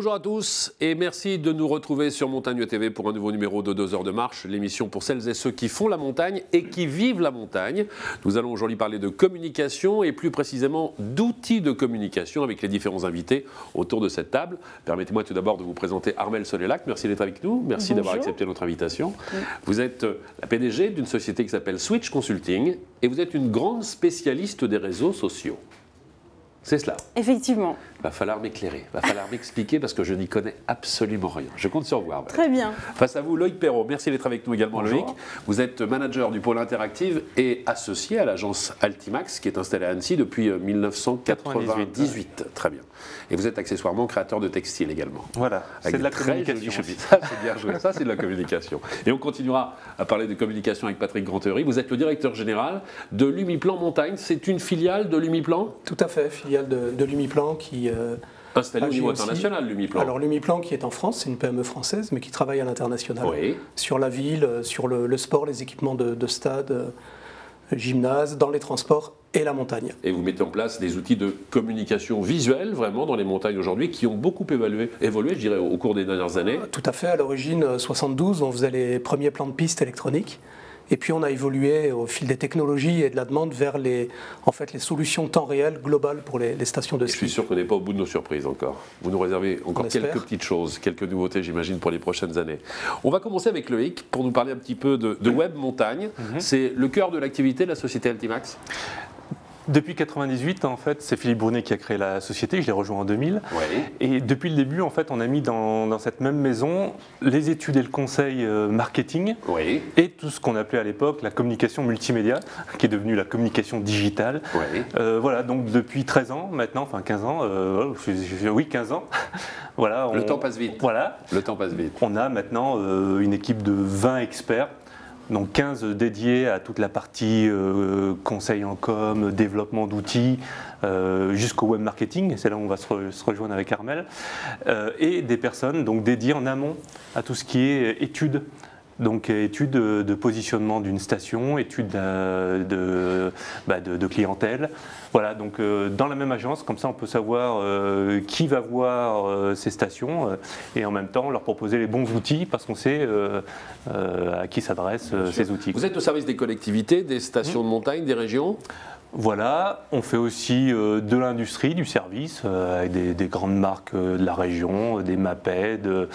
Bonjour à tous et merci de nous retrouver sur Montagne TV pour un nouveau numéro de 2 heures de marche, l'émission pour celles et ceux qui font la montagne et qui vivent la montagne. Nous allons aujourd'hui parler de communication et plus précisément d'outils de communication avec les différents invités autour de cette table. Permettez-moi tout d'abord de vous présenter Armelle Solelac. Merci d'être avec nous, merci d'avoir accepté notre invitation. Vous êtes la PDG d'une société qui s'appelle Switch Consulting et vous êtes une grande spécialiste des réseaux sociaux. C'est cela. Effectivement. Il va falloir m'éclairer, il va falloir m'expliquer parce que je n'y connais absolument rien. Je compte sur vous. Très bien. Face à vous, Loïc Perrault. Merci d'être avec nous également, Bonjour. Loïc. Vous êtes manager du pôle Interactive et associé à l'agence Altimax qui est installée à Annecy depuis 1998. Très bien. Et vous êtes accessoirement créateur de textiles également. Voilà, c'est de la communication. Ça, c'est bien joué. Ça, c'est de la communication. Et on continuera à parler de communication avec Patrick Granterie. Vous êtes le directeur général de Lumiplan Montagne. C'est une filiale de Lumiplan ? Tout à fait, filiale de Lumiplan qui installée au agit niveau aussi. international, Lumiplan. Alors Lumiplan qui est en France, c'est une PME française, mais qui travaille à l'international. Oui. Sur la ville, sur le sport, les équipements de stade, gymnase, dans les transports et la montagne. Et vous mettez en place des outils de communication visuelle, vraiment, dans les montagnes aujourd'hui, qui ont beaucoup évolué, je dirais, au cours des dernières années. Tout à fait, à l'origine, 72, on faisait les premiers plans de piste électroniques. Et puis on a évolué au fil des technologies et de la demande vers les solutions temps réel globales pour les stations de ski. Je suis sûr qu'on n'est pas au bout de nos surprises encore. Vous nous réservez encore quelques petites choses, quelques nouveautés, j'imagine, pour les prochaines années. On va commencer avec Loïc pour nous parler un petit peu de web montagne. C'est le cœur de l'activité de la société Altimax. Depuis 1998, en fait, c'est Philippe Brunet qui a créé la société, je l'ai rejoint en 2000. Oui. Et depuis le début, en fait, on a mis dans cette même maison les études et le conseil marketing Oui. et tout ce qu'on appelait à l'époque la communication multimédia, qui est devenue la communication digitale. Oui. Voilà, donc depuis 13 ans maintenant, enfin 15 ans, oui 15 ans. Voilà, Le temps passe vite. Voilà. Le temps passe vite. On a maintenant une équipe de 20 experts. Donc 15 dédiés à toute la partie conseil en com, développement d'outils, jusqu'au web marketing, c'est là où on va se rejoindre avec Armelle, et des personnes donc dédiées en amont à tout ce qui est études. Donc études de positionnement d'une station, études de clientèle. Voilà, donc dans la même agence, comme ça on peut savoir qui va voir ces stations et en même temps leur proposer les bons outils parce qu'on sait à qui s'adressent ces outils. Vous êtes au service des collectivités, des stations de montagne, des régions ? Voilà, on fait aussi de l'industrie, du service, avec des grandes marques de la région, des MAPED,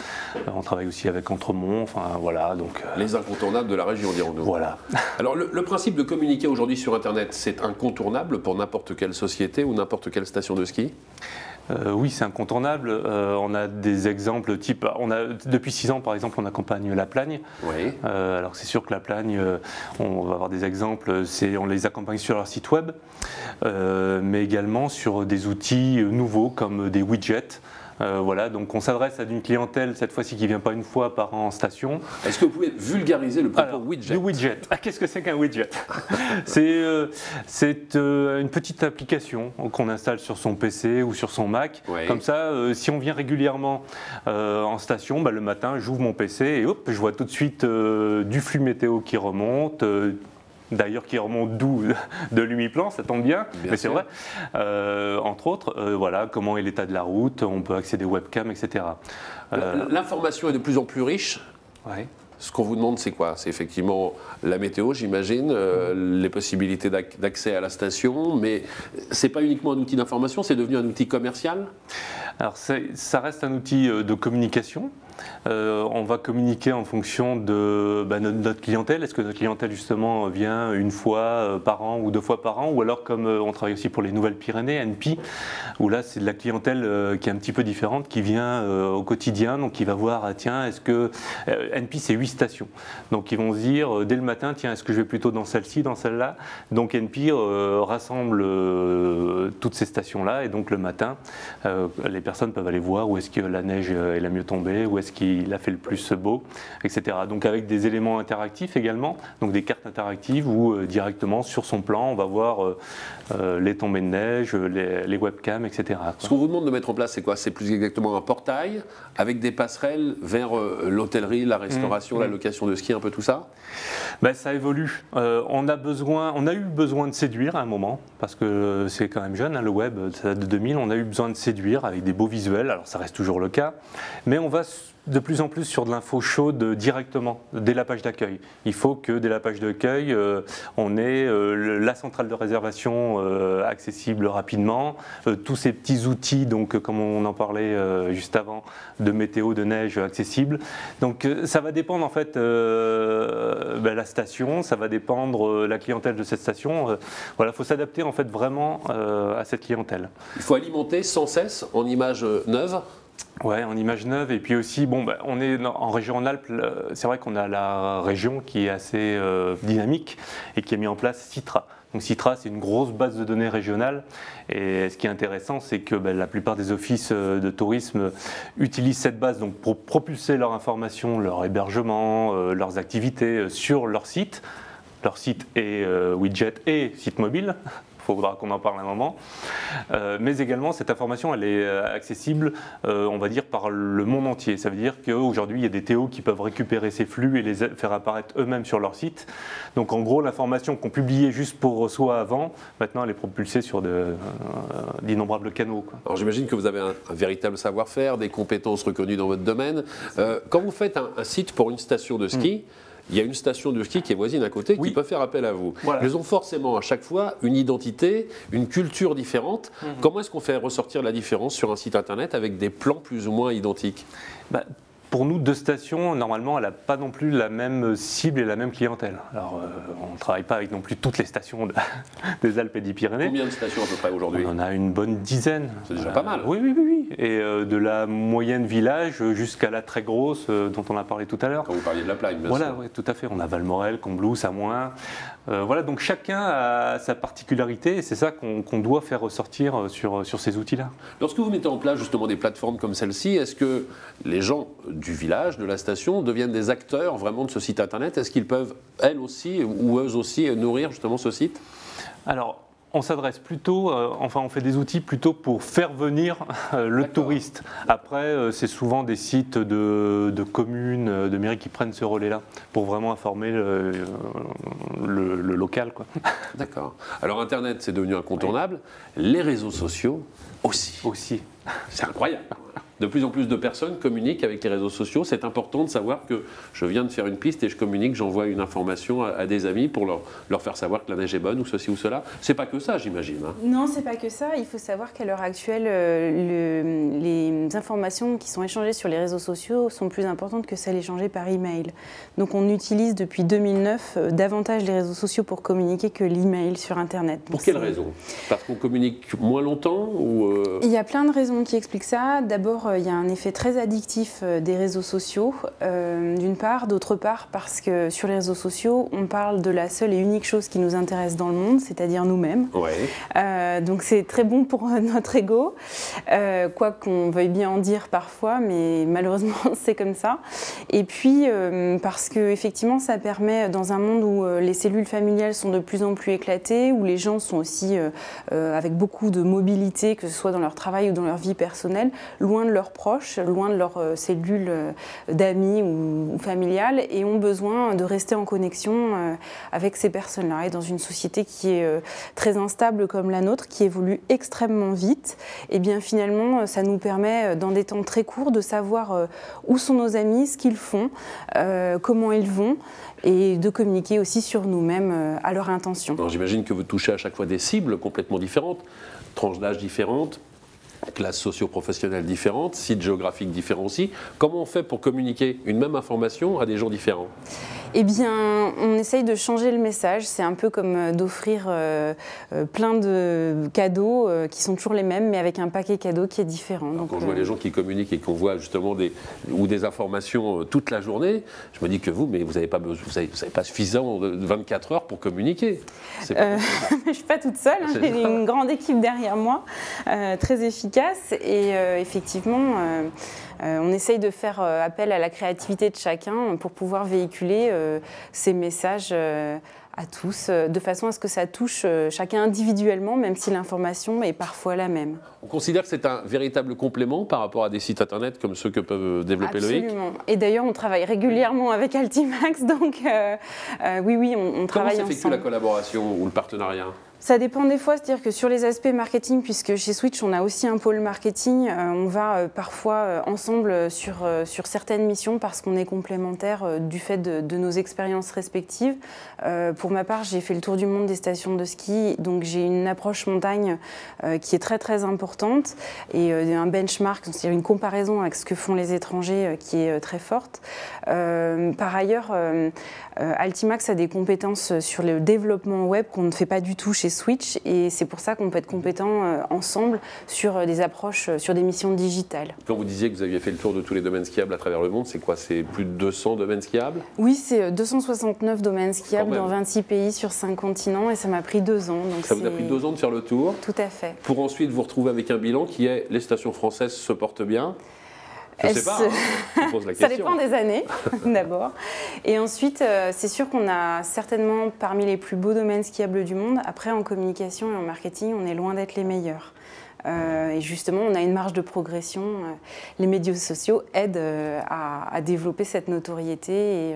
on travaille aussi avec Entremont, enfin voilà. Donc, les incontournables de la région, dirons-nous. Voilà. Alors le principe de communiquer aujourd'hui sur Internet, c'est incontournable pour n'importe quelle société ou n'importe quelle station de ski ? Oui, c'est incontournable. On a des exemples type. Depuis 6 ans, par exemple, on accompagne La Plagne. Oui. Alors c'est sûr que La Plagne, on va avoir des exemples. On les accompagne sur leur site web, mais également sur des outils nouveaux comme des widgets. Voilà, donc on s'adresse à une clientèle cette fois-ci qui ne vient pas une fois par an en station. Est-ce que vous pouvez vulgariser le propos widget ? Le widget. Qu'est-ce que c'est qu'un widget ? C'est une petite application qu'on installe sur son PC ou sur son Mac. Oui. Comme ça, si on vient régulièrement en station, le matin, j'ouvre mon PC et hop, je vois tout de suite du flux météo qui remonte. D'ailleurs qui remonte d'où ? De Lumiplan, ça tombe bien mais c'est vrai. Entre autres, voilà, comment est l'état de la route, on peut accéder aux webcams, etc. L'information est de plus en plus riche. Ouais. Ce qu'on vous demande, c'est quoi ? C'est effectivement la météo, j'imagine, les possibilités d'accès à la station, mais ce n'est pas uniquement un outil d'information, c'est devenu un outil commercial ? Alors ça reste un outil de communication. On va communiquer en fonction de notre clientèle. Est-ce que notre clientèle justement vient une fois par an ou 2 fois par an, ou alors comme on travaille aussi pour les Nouvelles-Pyrénées, NP, où là c'est de la clientèle qui est un petit peu différente, qui vient au quotidien, donc qui va voir, tiens, est-ce que NP c'est 8 stations, donc ils vont se dire dès le matin, tiens, est-ce que je vais plutôt dans celle-ci, dans celle-là, donc NP rassemble toutes ces stations-là, et donc le matin, les personnes peuvent aller voir où est-ce que la neige est la mieux tombée, où est-ce qu'il a fait le plus beau, etc. Donc avec des éléments interactifs également, donc des cartes interactives où directement sur son plan on va voir les tombées de neige, les webcams, etc. Ce qu'on vous demande de mettre en place, c'est quoi ? C'est plus exactement un portail avec des passerelles vers l'hôtellerie, la restauration, la location de ski, un peu tout ça ? Ça évolue. On a eu besoin de séduire à un moment, parce que c'est quand même jeune, le web, ça date de 2000, on a eu besoin de séduire avec des beaux visuels, alors ça reste toujours le cas, mais on va de plus en plus sur de l'info chaude directement dès la page d'accueil. Il faut que dès la page d'accueil, on ait la centrale de réservation accessible rapidement, tous ces petits outils, donc comme on en parlait juste avant, de météo, de neige accessible. Donc ça va dépendre en fait la station, ça va dépendre la clientèle de cette station. Voilà, il faut s'adapter en fait vraiment à cette clientèle. Il faut alimenter sans cesse en images neuves. Ouais, en images neuves, et puis aussi, on est en région Rhône-Alpes, c'est vrai qu'on a la région qui est assez dynamique et qui a mis en place Citra. Donc Citra, c'est une grosse base de données régionale, et ce qui est intéressant, c'est que la plupart des offices de tourisme utilisent cette base donc, pour propulser leur information, leur hébergement, leurs activités sur leur site. Leur site est widget et site mobile. Il faudra qu'on en parle un moment, mais également cette information elle est accessible on va dire par le monde entier. Ça veut dire qu'aujourd'hui il y a des TO qui peuvent récupérer ces flux et les faire apparaître eux-mêmes sur leur site. Donc en gros l'information qu'on publiait juste pour soi avant, maintenant elle est propulsée sur d'innombrables canaux, quoi. Alors j'imagine que vous avez un véritable savoir-faire, des compétences reconnues dans votre domaine. Quand vous faites un site pour une station de ski, il y a une station de ski qui est voisine à côté qui peut faire appel à vous. Voilà. Ils ont forcément à chaque fois une identité, une culture différente. Comment est-ce qu'on fait ressortir la différence sur un site internet avec des plans plus ou moins identiques? Pour nous, deux stations, normalement, elle n'a pas non plus la même cible et la même clientèle. Alors, on ne travaille pas avec non plus toutes les stations des Alpes et des Pyrénées. Combien de stations à peu près aujourd'hui? On en a une bonne dizaine. C'est déjà pas mal. Oui. Et de la moyenne village jusqu'à la très grosse dont on a parlé tout à l'heure. Quand vous parliez de la Plagne, bien sûr. Voilà, oui, tout à fait. On a Valmorel, Combloux, Samoin. Voilà, donc chacun a sa particularité et c'est ça qu'on doit faire ressortir sur ces outils-là. Lorsque vous mettez en place justement des plateformes comme celle-ci, est-ce que les gens du village, de la station, deviennent des acteurs vraiment de ce site internet? Est-ce qu'ils peuvent, elles aussi, ou eux aussi, nourrir justement ce site? Alors, on s'adresse plutôt, on fait des outils plutôt pour faire venir le touriste. Après, c'est souvent des sites de communes, de mairies qui prennent ce relais-là pour vraiment informer le local, quoi. D'accord. Alors Internet, c'est devenu incontournable. Les réseaux sociaux aussi. C'est incroyable. De plus en plus de personnes communiquent avec les réseaux sociaux. C'est important de savoir que je viens de faire une piste et je communique, j'envoie une information à des amis pour leur faire savoir que la neige est bonne ou ceci ou cela. C'est pas que ça, j'imagine. Hein. Non, c'est pas que ça. Il faut savoir qu'à l'heure actuelle, les informations qui sont échangées sur les réseaux sociaux sont plus importantes que celles échangées par email. Donc on utilise depuis 2009 davantage les réseaux sociaux pour communiquer que l'email sur Internet. Pour quelle raison? Parce qu'on communique moins longtemps ou Il y a plein de raisons qui expliquent ça. D'abord, il y a un effet très addictif des réseaux sociaux, d'une part. D'autre part, parce que sur les réseaux sociaux, on parle de la seule et unique chose qui nous intéresse dans le monde, c'est-à-dire nous-mêmes. Ouais. Donc c'est très bon pour notre ego, quoi qu'on veuille bien en dire parfois, mais malheureusement c'est comme ça. Et puis parce que effectivement, ça permet, dans un monde où les cellules familiales sont de plus en plus éclatées, où les gens sont aussi avec beaucoup de mobilité, que ce soit dans leur travail ou dans leur vie personnelle, loin de leurs proches, loin de leurs cellules d'amis ou familiales, et ont besoin de rester en connexion avec ces personnes-là. Et dans une société qui est très instable comme la nôtre, qui évolue extrêmement vite, et bien finalement, ça nous permet, dans des temps très courts, de savoir où sont nos amis, ce qu'ils font, comment ils vont, et de communiquer aussi sur nous-mêmes à leur intention. J'imagine que vous touchez à chaque fois des cibles complètement différentes, tranches d'âge différentes, classes socio-professionnelles différentes, sites géographiques différents aussi. Comment on fait pour communiquer une même information à des gens différents? Eh bien, on essaye de changer le message. C'est un peu comme d'offrir plein de cadeaux qui sont toujours les mêmes, mais avec un paquet cadeau qui est différent. Donc, quand je vois les gens qui communiquent et qu'on voit justement des informations toute la journée, je me dis que vous n'avez pas suffisamment de 24 heures pour communiquer. Je ne suis pas toute seule, hein. J'ai une grande équipe derrière moi, très efficace. Et effectivement, on essaye de faire appel à la créativité de chacun pour pouvoir véhiculer ces messages à tous, de façon à ce que ça touche chacun individuellement, même si l'information est parfois la même. On considère que c'est un véritable complément par rapport à des sites internet comme ceux que peuvent développer Loïc? Absolument. Et d'ailleurs, on travaille régulièrement avec Altimax, donc oui, on travaille ensemble. Comment s'effectue la collaboration ou le partenariat? Ça dépend des fois, c'est-à-dire que sur les aspects marketing, puisque chez Switch, on a aussi un pôle marketing, on va parfois ensemble sur certaines missions parce qu'on est complémentaires du fait de nos expériences respectives. Pour ma part, j'ai fait le tour du monde des stations de ski, donc j'ai une approche montagne qui est très très importante et un benchmark, c'est-à-dire une comparaison avec ce que font les étrangers qui est très forte. Par ailleurs, Altimax a des compétences sur le développement web qu'on ne fait pas du tout chez Switch et c'est pour ça qu'on peut être compétents ensemble sur des approches, sur des missions digitales. Quand vous disiez que vous aviez fait le tour de tous les domaines skiables à travers le monde, c'est quoi? C'est plus de 200 domaines skiables? Oui, c'est 269 domaines skiables dans 26 pays sur 5 continents et ça m'a pris 2 ans. Donc ça vous a pris 2 ans de faire le tour? Tout à fait. Pour ensuite vous retrouver avec un bilan qui est les stations françaises se portent bien? Je ne sais pas, je pose la question. Ça dépend des années, d'abord. Et ensuite, c'est sûr qu'on a certainement parmi les plus beaux domaines skiables du monde. Après, en communication et en marketing, on est loin d'être les meilleurs. Et justement, on a une marge de progression. Les médias sociaux aident à développer cette notoriété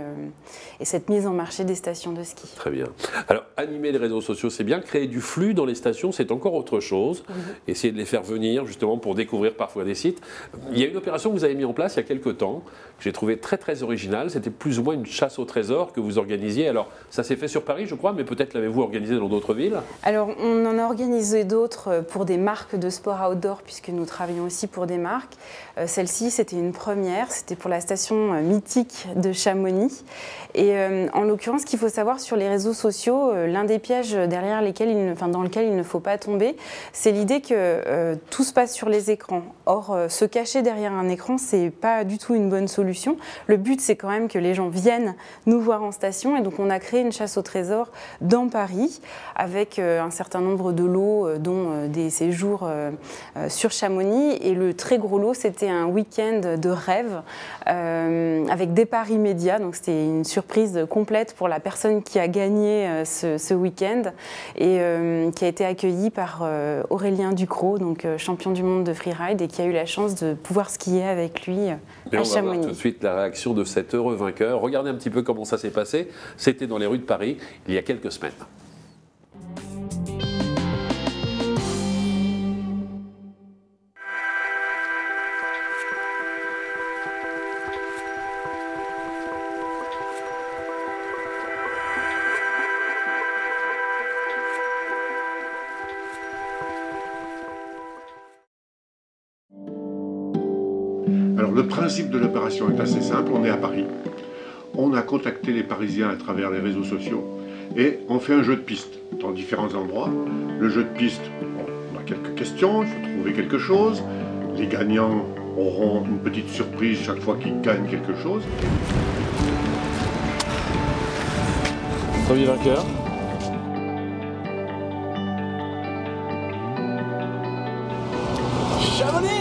et cette mise en marché des stations de ski. Très bien. Alors, animer les réseaux sociaux, c'est bien. Créer du flux dans les stations, c'est encore autre chose. Essayer de les faire venir, justement, pour découvrir parfois des sites. Il y a une opération que vous avez mise en place il y a quelques temps, que j'ai trouvé très, très originale. C'était plus ou moins une chasse au trésor que vous organisiez. Alors, ça s'est fait sur Paris, je crois, mais peut-être l'avez-vous organisé dans d'autres villes? Alors, on en a organisé d'autres pour des marques de sport outdoor, puisque nous travaillons aussi pour des marques. Celle-ci, c'était une première, c'était pour la station mythique de Chamonix. Et en l'occurrence, ce qu'il faut savoir sur les réseaux sociaux, l'un des pièges derrière lesquels dans lequel il ne faut pas tomber, c'est l'idée que tout se passe sur les écrans. Or, se cacher derrière un écran, c'est pas du tout une bonne solution. Le but, c'est quand même que les gens viennent nous voir en station. Et donc, on a créé une chasse au trésor dans Paris, avec un certain nombre de lots, dont des séjours sur Chamonix. Et le très gros lot, c'était un week-end de rêve avec départ immédiat. Donc c'était une surprise complète pour la personne qui a gagné ce week-end et qui a été accueillie par Aurélien Ducrot, donc champion du monde de freeride et qui a eu la chance de pouvoir skier avec lui à Chamonix. On va voir tout de suite la réaction de cet heureux vainqueur. Regardez un petit peu comment ça s'est passé. C'était dans les rues de Paris il y a quelques semaines. Alors le principe de l'opération est assez simple, on est à Paris, on a contacté les Parisiens à travers les réseaux sociaux et on fait un jeu de piste dans différents endroits. Le jeu de piste, on a quelques questions, il faut trouver quelque chose, les gagnants auront une petite surprise chaque fois qu'ils gagnent quelque chose. Premier vainqueur. Chamonix!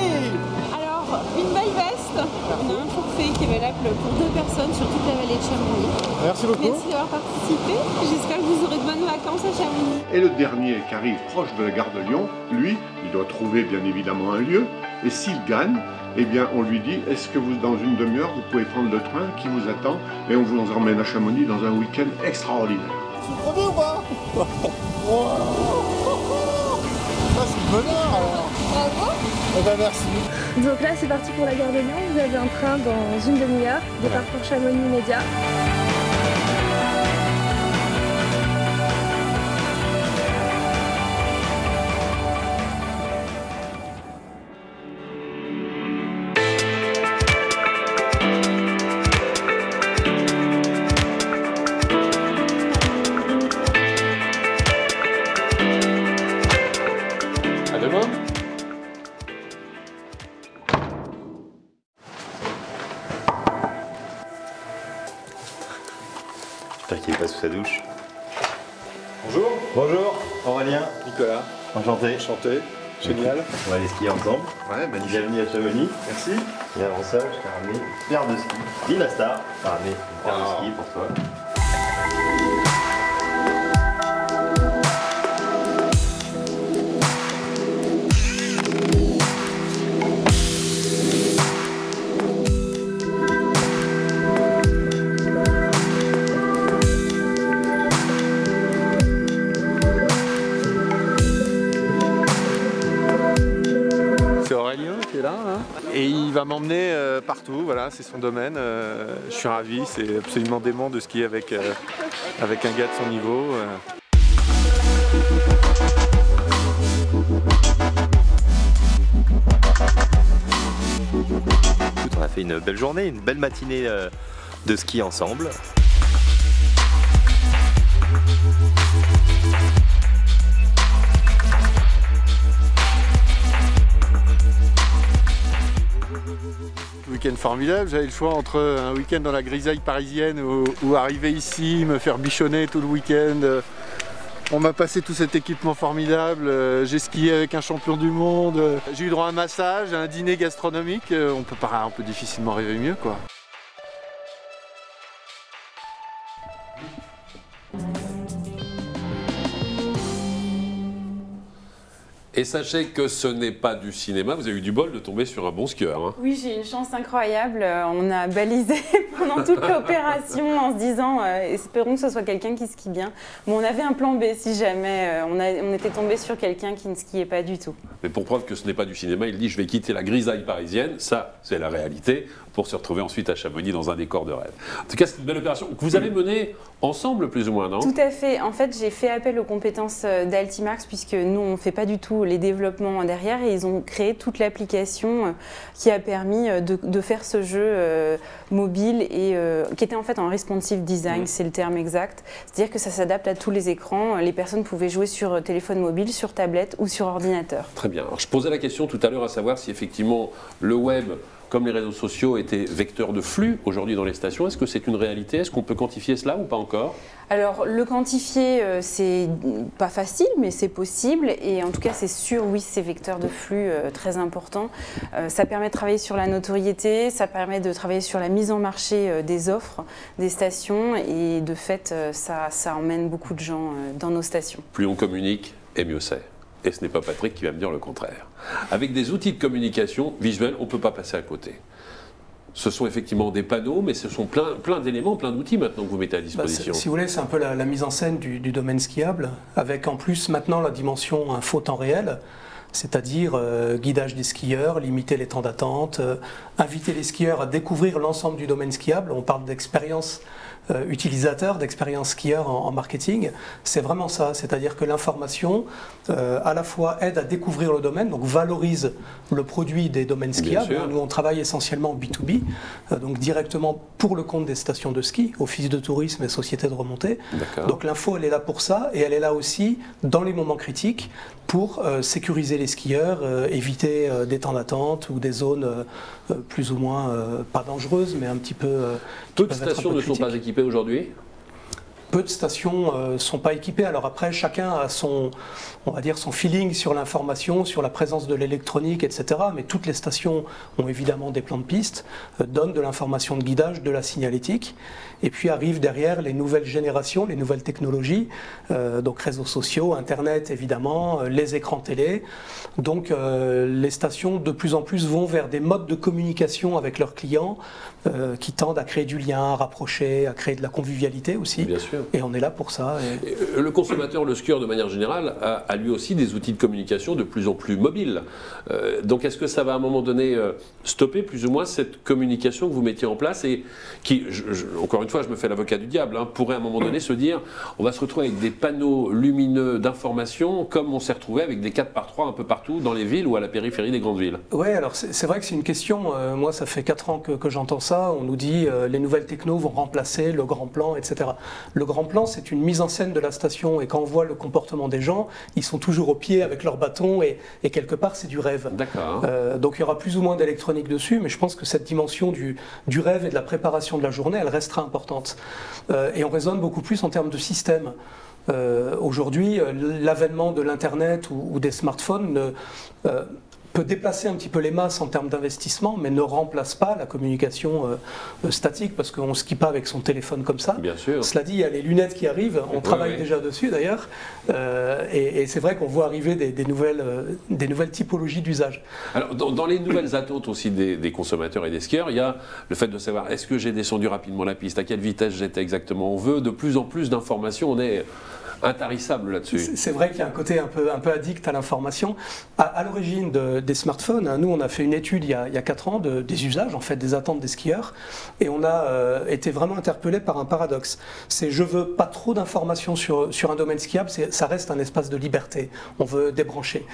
Une belle veste, on a un forfait qui est valable pour 2 personnes sur toute la vallée de Chamonix. Merci beaucoup. Merci d'avoir participé, j'espère que vous aurez de bonnes vacances à Chamonix. Et le dernier qui arrive proche de la gare de Lyon, lui, il doit trouver bien évidemment un lieu, et s'il gagne, eh bien on lui dit, est-ce que vous, dans une demi-heure, vous pouvez prendre le train qui vous attend, et on vous emmène à Chamonix dans un week-end extraordinaire. Je suis premier ou pas? Ça c'est le bonheur alors. Bravo. Eh ben merci. Donc là c'est parti pour la gare de Lyon, vous avez un train dans une demi-heure, départ pour Chamonix immédiat. À demain. J'espère qu'il n'est pas sous sa douche. Bonjour. Bonjour, Aurélien. Nicolas. Enchanté. Enchanté. Génial. On va aller skier ensemble. Ouais, magnifique. Bienvenue à Chamonix. Merci. Et avant ça, je t'ai ramené une paire de skis. Dis la star. Je t'ai ramené une paire de skis pour toi. il va m'emmener partout, voilà, c'est son domaine. Je suis ravi, c'est absolument dément de skier avec un gars de son niveau. On a fait une belle journée, une belle matinée de ski ensemble. Week-end formidable, j'avais le choix entre un week-end dans la grisaille parisienne ou arriver ici, me faire bichonner tout le week-end. On m'a passé tout cet équipement formidable, j'ai skié avec un champion du monde, j'ai eu droit à un massage, à un dîner gastronomique, on peut difficilement rêver mieux, quoi. Et sachez que ce n'est pas du cinéma, vous avez eu du bol de tomber sur un bon skieur. Hein. Oui, j'ai une chance incroyable. On a balisé pendant toute l'opération en se disant espérons que ce soit quelqu'un qui skie bien. Bon, on avait un plan B si jamais on était tombé sur quelqu'un qui ne skiait pas du tout. Mais pour preuve que ce n'est pas du cinéma, il dit je vais quitter la grisaille parisienne, ça c'est la réalité, pour se retrouver ensuite à Chamonix dans un décor de rêve. En tout cas, c'est une belle opération que vous avez menée ensemble plus ou moins, non? Tout à fait. En fait, j'ai fait appel aux compétences d'Altimax puisque nous, on ne fait pas du tout les développements derrière et ils ont créé toute l'application qui a permis de faire ce jeu mobile et qui était en fait en responsive design, c'est le terme exact. C'est-à-dire que ça s'adapte à tous les écrans. Les personnes pouvaient jouer sur téléphone mobile, sur tablette ou sur ordinateur. Très bien. Alors, je posais la question tout à l'heure à savoir si effectivement le web, comme les réseaux sociaux, étaient vecteurs de flux aujourd'hui dans les stations. Est-ce que c'est une réalité? Est-ce qu'on peut quantifier cela ou pas encore? Alors, le quantifier, c'est pas facile, mais c'est possible. Et en tout cas, c'est sûr, oui, c'est vecteur de flux très important. Ça permet de travailler sur la notoriété, ça permet de travailler sur la mise en marché des offres des stations. Et de fait, ça emmène beaucoup de gens dans nos stations. Plus on communique, et mieux c'est. Et ce n'est pas Patrick qui va me dire le contraire. Avec des outils de communication visuelle, on ne peut pas passer à côté. Ce sont effectivement des panneaux, mais ce sont plein d'éléments, plein d'outils maintenant que vous mettez à disposition. Si vous voulez, c'est un peu la mise en scène du domaine skiable, avec en plus maintenant la dimension info temps réel, c'est-à-dire guidage des skieurs, limiter les temps d'attente, inviter les skieurs à découvrir l'ensemble du domaine skiable. On parle d'expérience utilisateur, d'expérience skieur en marketing. C'est vraiment ça, c'est-à-dire que l'information à la fois aide à découvrir le domaine, donc valorise le produit des domaines skiables. Nous, on travaille essentiellement en B2B, donc directement pour le compte des stations de ski, office de tourisme et sociétés de remontée. Donc l'info, elle est là pour ça, et elle est là aussi dans les moments critiques pour sécuriser les skieurs, éviter des temps d'attente ou des zones plus ou moins, pas dangereuses, mais un petit peu... Peu de stations ne sont pas équipées aujourd'hui ? Peu de stations ne sont pas équipées. Alors après, chacun a son, on va dire, son feeling sur l'information, sur la présence de l'électronique, etc. Mais toutes les stations ont évidemment des plans de piste, donnent de l'information de guidage, de la signalétique. Et puis arrivent derrière les nouvelles générations, les nouvelles technologies, donc réseaux sociaux, Internet évidemment, les écrans télé. Donc les stations de plus en plus vont vers des modes de communication avec leurs clients qui tendent à créer du lien, à rapprocher, à créer de la convivialité aussi. Bien sûr. Et on est là pour ça. Et le consommateur, le skieur de manière générale, a lui aussi des outils de communication de plus en plus mobiles. Donc est-ce que ça va à un moment donné stopper plus ou moins cette communication que vous mettiez en place et qui, encore une fois, je me fais l'avocat du diable, pourrait à un moment donné se dire on va se retrouver avec des panneaux lumineux d'information comme on s'est retrouvé avec des 4x3 un peu partout dans les villes ou à la périphérie des grandes villes? Oui, alors c'est vrai que c'est une question, moi ça fait 4 ans que j'entends ça, on nous dit les nouvelles technos vont remplacer le grand plan, etc. Le grand plan, c'est une mise en scène de la station et quand on voit le comportement des gens, ils sont toujours au pied avec leur bâton et quelque part c'est du rêve. D'accord. Donc il y aura plus ou moins d'électronique dessus, mais je pense que cette dimension du rêve et de la préparation de la journée, elle restera importante. Et on raisonne beaucoup plus en termes de système. Aujourd'hui, l'avènement de l'Internet ou des smartphones peut déplacer un petit peu les masses en termes d'investissement, mais ne remplace pas la communication statique, parce qu'on ne skie pas avec son téléphone comme ça. Bien sûr. Cela dit, il y a les lunettes qui arrivent, on travaille déjà dessus d'ailleurs, et c'est vrai qu'on voit arriver des nouvelles typologies d'usage. Alors, dans les nouvelles attentes aussi des consommateurs et des skieurs, il y a le fait de savoir est-ce que j'ai descendu rapidement la piste, à quelle vitesse j'étais exactement. On veut de plus en plus d'informations, on est intarissable là-dessus. C'est vrai qu'il y a un côté un peu addict à l'information. À l'origine des smartphones, hein, nous on a fait une étude il y a 4 ans des usages, en fait, des attentes des skieurs, et on a été vraiment interpellé par un paradoxe. C'est je veux pas trop d'informations sur un domaine skiable, ça reste un espace de liberté, on veut débrancher.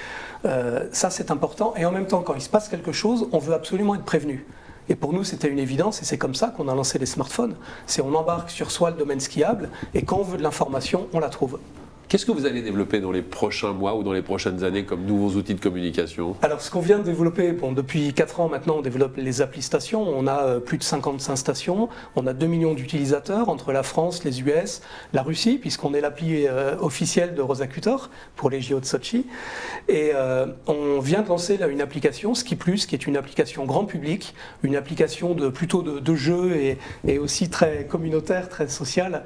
Ça c'est important, et en même temps quand il se passe quelque chose, on veut absolument être prévenu. Et pour nous, c'était une évidence, et c'est comme ça qu'on a lancé les smartphones. C'est on embarque sur soi le domaine skiable, et quand on veut de l'information, on la trouve. Qu'est-ce que vous allez développer dans les prochains mois ou dans les prochaines années comme nouveaux outils de communication? Alors, ce qu'on vient de développer, depuis 4 ans maintenant, on développe les applis stations. On a plus de 55 stations. On a 2 millions d'utilisateurs entre la France, les US, la Russie, puisqu'on est l'appli officielle de Rosacutor pour les JO de Sochi. Et on vient de lancer là, une application, Ski Plus, qui est une application grand public, une application plutôt de jeu et aussi très communautaire, très sociale.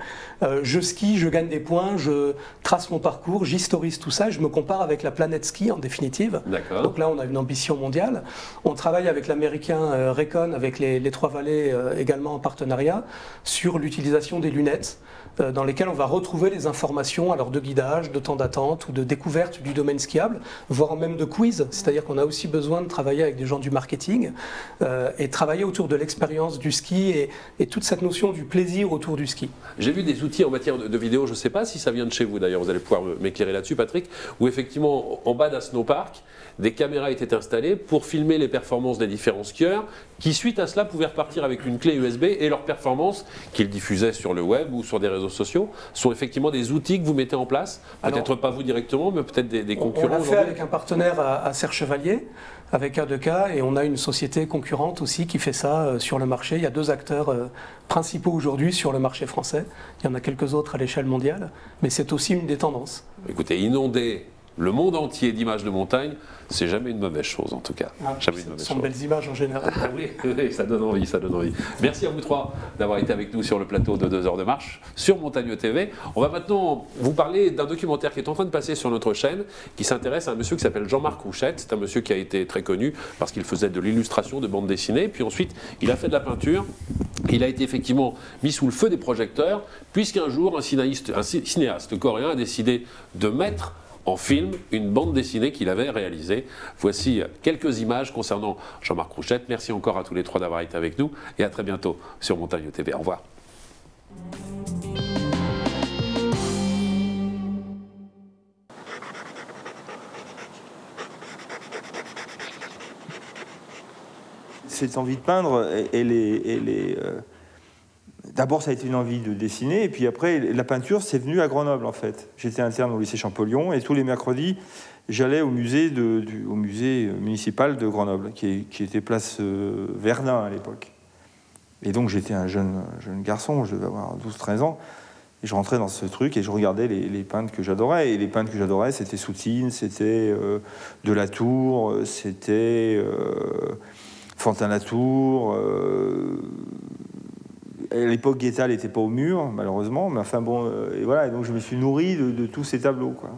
Je skie, je gagne des points, je trace mon parcours, j'historise tout ça, je me compare avec la planète ski en définitive. Donc là, on a une ambition mondiale. On travaille avec l'américain Raycon, avec les Trois Vallées également en partenariat, sur l'utilisation des lunettes, dans lesquelles on va retrouver les informations alors de guidage, de temps d'attente ou de découverte du domaine skiable, voire même de quiz. C'est-à-dire qu'on a aussi besoin de travailler avec des gens du marketing et travailler autour de l'expérience du ski et toute cette notion du plaisir autour du ski. J'ai vu des outils en matière de vidéo, je ne sais pas si ça vient de chez vous d'ailleurs, vous allez pouvoir m'éclairer là-dessus Patrick, où effectivement en bas d'un snowpark, des caméras étaient installées pour filmer les performances des différents skieurs qui suite à cela pouvaient repartir avec une clé USB et leurs performances qu'ils diffusaient sur le web ou sur des réseaux sociaux sont effectivement des outils que vous mettez en place, peut-être pas vous directement mais peut-être des concurrents. On l'a fait avec un partenaire à Serre Chevalier, avec A2K, et on a une société concurrente aussi qui fait ça sur le marché. Il y a 2 acteurs principaux aujourd'hui sur le marché français. Il y en a quelques autres à l'échelle mondiale, mais c'est aussi une des tendances. Écoutez, inonder le monde entier d'images de montagne, c'est jamais une mauvaise chose en tout cas. Jamais une mauvaise chose. Ce sont belles images en général. Oui, ça donne envie, ça donne envie. Merci à vous 3 d'avoir été avec nous sur le plateau de 2 heures de marche sur Montagne TV. On va maintenant vous parler d'un documentaire qui est en train de passer sur notre chaîne, qui s'intéresse à un monsieur qui s'appelle Jean-Marc Rouchette. C'est un monsieur qui a été très connu parce qu'il faisait de l'illustration de bande dessinée, puis ensuite il a fait de la peinture. Il a été effectivement mis sous le feu des projecteurs, puisqu'un jour un cinéaste coréen a décidé de mettre en film une bande dessinée qu'il avait réalisée. Voici quelques images concernant Jean-Marc Rouchette. Merci encore à tous les 3 d'avoir été avec nous et à très bientôt sur Montagne TV. Au revoir. Cette envie de peindre, d'abord, ça a été une envie de dessiner, et puis après, la peinture, c'est venu à Grenoble, en fait. J'étais interne au lycée Champollion, et tous les mercredis, j'allais au musée municipal de Grenoble, qui était place Verdun à l'époque. Et donc, j'étais un jeune garçon, je devais avoir 12-13 ans, et je rentrais dans ce truc, et je regardais les peintres que j'adorais. Et les peintres que j'adorais, c'était Soutine, c'était Delatour, c'était Fantin-Latour. À l'époque, Guetta n'était pas au mur, malheureusement, mais enfin bon, et voilà, et donc je me suis nourri de tous ces tableaux, quoi.